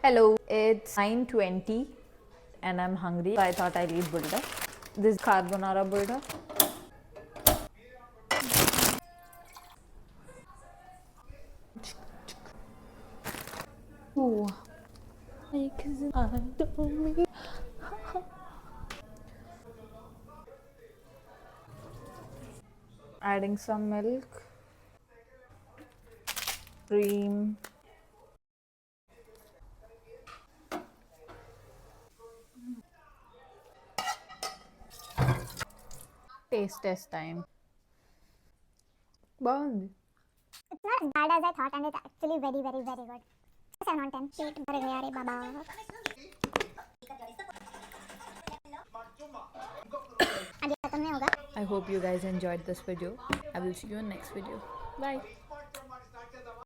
Hello, it's 9:20 and I'm hungry. So I thought I'll eat buldak. This carbonara buldak. Oh, my cousin, I don't me. Adding some milk, cream. Taste test time. Bond. It's not as bad as I thought, and it's actually very, very, very good. 7 on 10. पेट भर गया रे बाबा. अभी खत्म नहीं होगा. I hope you guys enjoyed this video. I will see you in next video. Bye.